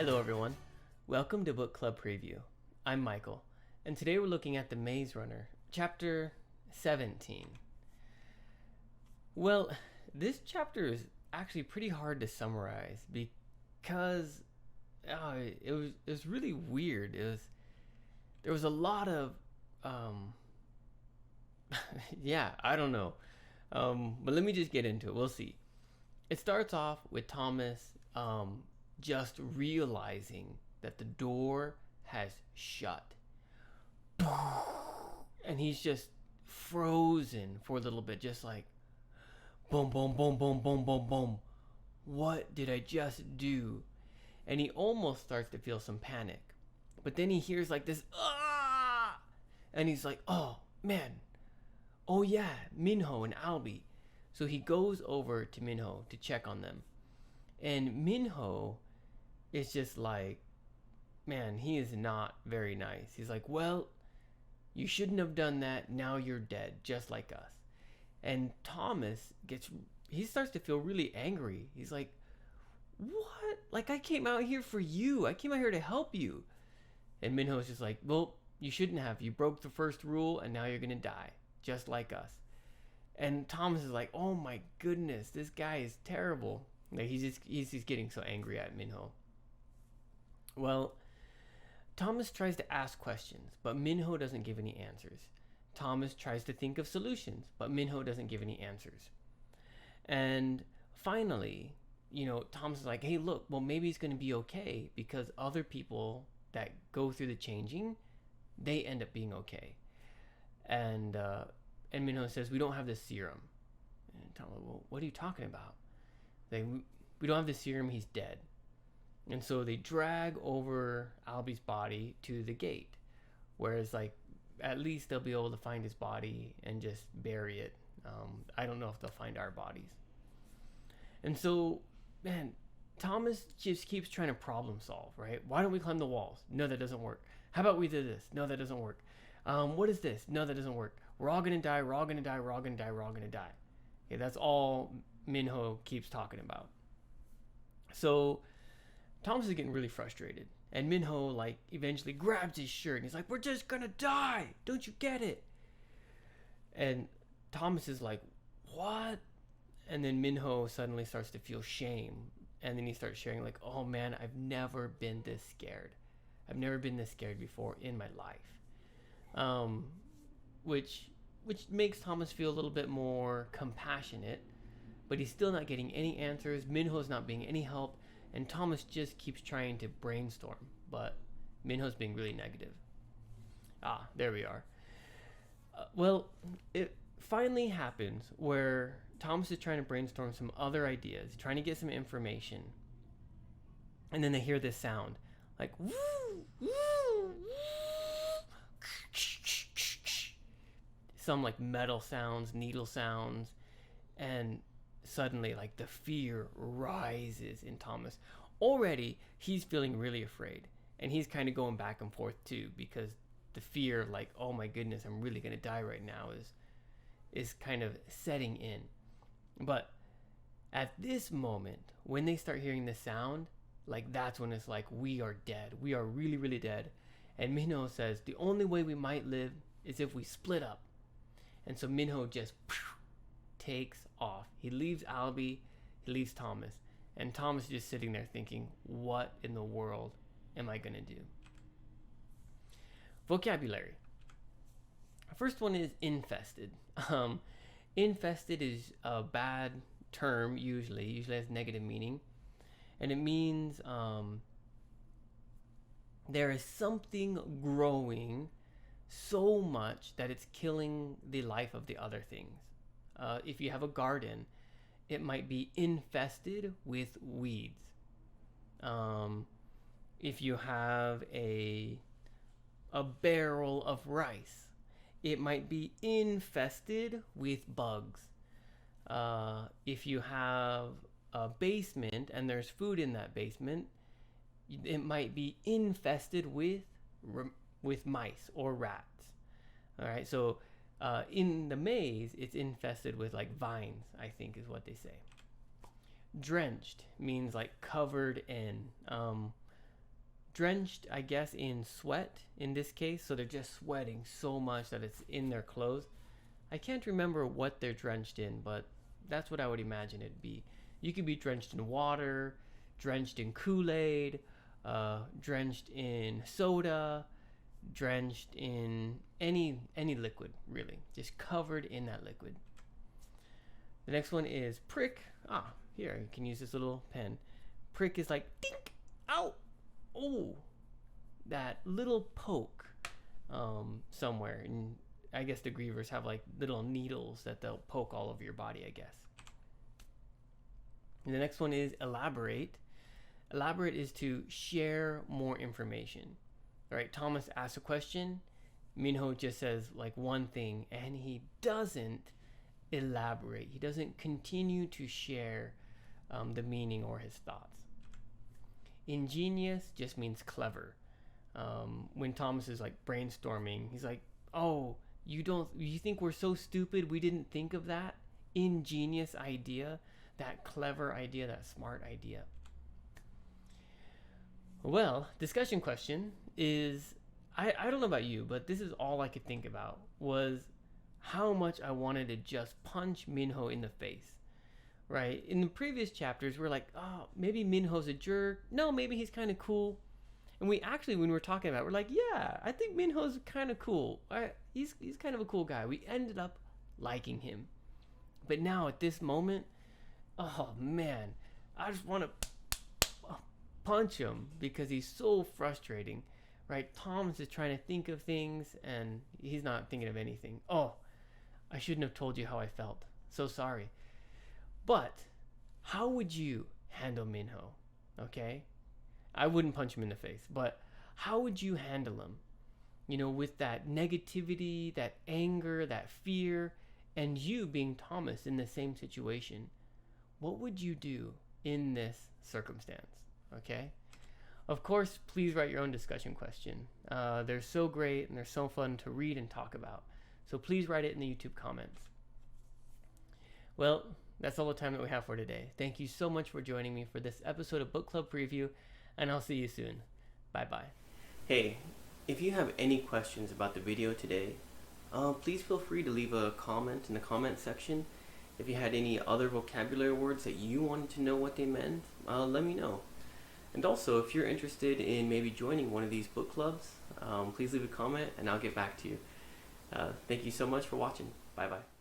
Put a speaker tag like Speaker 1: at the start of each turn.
Speaker 1: Hello, everyone. Welcome to Book Club Preview. I'm Michael, and today we're looking at The Maze Runner, Chapter 17. Well, this chapter is actually pretty hard to summarize because it was really weird. There was a lot of yeah, I don't know. But let me just get into it. We'll see. It starts off with Thomas just realizing that the door has shut. And he's just frozen for a little bit, just like boom, boom, boom, boom, boom, boom, boom. What did I just do? And he almost starts to feel some panic. But then he hears like this, ah! And he's like, oh man, oh yeah, Minho and Albie. So he goes over to Minho to check on them. And Minho is just like, man, he is not very nice. He's like, well, you shouldn't have done that. Now you're dead, just like us. And Thomas he starts to feel really angry. He's like, what? Like, I came out here for you. I came out here to help you. And Minho's just like, well, you shouldn't have. You broke the first rule and now you're going to die, just like us. And Thomas is like, oh my goodness, this guy is terrible. Like, he's just getting so angry at Minho. Well, Thomas tries to ask questions, but Minho doesn't give any answers. Thomas tries to think of solutions, but Minho doesn't give any answers. And finally, Thomas is like, hey, look, well, maybe it's going to be okay because other people that go through the changing, they end up being okay. And Minho says, we don't have the serum. And Thomas, well, what are you talking about? We don't have the serum, he's dead. And so they drag over Albie's body to the gate. Whereas, like, at least they'll be able to find his body and just bury it. I don't know if they'll find our bodies. And so, man, Thomas just keeps trying to problem solve, right? Why don't we climb the walls? No, that doesn't work. How about we do this? No, that doesn't work. What is this? No, that doesn't work. We're all going to die. We're all going to die. We're all going to die. We're all going to die. Okay, that's all Minho keeps talking about. So Thomas is getting really frustrated. And Minho, like, eventually grabs his shirt and he's like, we're just gonna die. Don't you get it? And Thomas is like, what? And then Minho suddenly starts to feel shame. And then he starts sharing, like, oh man, I've never been this scared. I've never been this scared before in my life. Which makes Thomas feel a little bit more compassionate. But he's still not getting any answers. Minho's not being any help. And Thomas just keeps trying to brainstorm, but Minho's being really negative. There we are. Well, it finally happens where Thomas is trying to brainstorm some other ideas, trying to get some information. And then they hear this sound, like, woo, woo, woo. Some like metal sounds, needle sounds, and suddenly, like, the fear rises in Thomas. Already, he's feeling really afraid. And he's kind of going back and forth, too, because the fear, like, oh my goodness, I'm really going to die right now, is kind of setting in. But at this moment, when they start hearing the sound, like, that's when it's like, we are dead. We are really, really dead. And Minho says, the only way we might live is if we split up. And so Minho just takes off. He leaves Albie, he leaves Thomas, and Thomas is just sitting there thinking, what in the world am I going to do? Vocabulary. First one is infested. Infested is a bad term usually has negative meaning, and it means there is something growing so much that it's killing the life of the other things. If you have a garden, it might be infested with weeds. If you have a barrel of rice, it might be infested with bugs. If you have a basement and there's food in that basement, it might be infested with mice or rats. All right, so in the maze, it's infested with like vines, I think is what they say. Drenched means like covered in. drenched, I guess, in sweat in this case. So they're just sweating so much that it's in their clothes. I can't remember what they're drenched in, but that's what I would imagine it'd be. You could be drenched in water, drenched in Kool-Aid, drenched in soda, drenched in any liquid, really. Just covered in that liquid. The next one is prick. Here, you can use this little pen. Prick is like, dink, ow, oh, that little poke somewhere. And I guess the grievers have like little needles that they'll poke all over your body, I guess. And the next one is elaborate. Elaborate is to share more information. All right, Thomas asks a question. Minho just says like one thing, and he doesn't elaborate. He doesn't continue to share the meaning or his thoughts. Ingenious just means clever. When Thomas is like brainstorming, he's like, "Oh, you think we're so stupid we didn't think of that ingenious idea, that clever idea, that smart idea." Well, discussion question is, I don't know about you, but this is all I could think about was how much I wanted to just punch Minho in the face, right? In the previous chapters, we're like, oh, maybe Minho's a jerk. No, maybe he's kind of cool. And we actually, when we were talking about it, we're like, yeah, I think Minho's kind of cool. He's kind of a cool guy. We ended up liking him. But now at this moment, oh man, I just want to punch him because he's so frustrating, right? Thomas is trying to think of things and he's not thinking of anything. Oh, I shouldn't have told you how I felt. So sorry. But how would you handle Minho? Okay? I wouldn't punch him in the face, but how would you handle him? You know, with that negativity, that anger, that fear, and you being Thomas in the same situation. What would you do in this circumstance? Okay? Of course, please write your own discussion question. They're so great and they're so fun to read and talk about. So please write it in the YouTube comments. Well, that's all the time that we have for today. Thank you so much for joining me for this episode of Book Club Preview, and I'll see you soon. Bye-bye. Hey, if you have any questions about the video today, please feel free to leave a comment in the comment section. If you had any other vocabulary words that you wanted to know what they meant, let me know. And also, if you're interested in maybe joining one of these book clubs, please leave a comment and I'll get back to you. Thank you so much for watching. Bye-bye.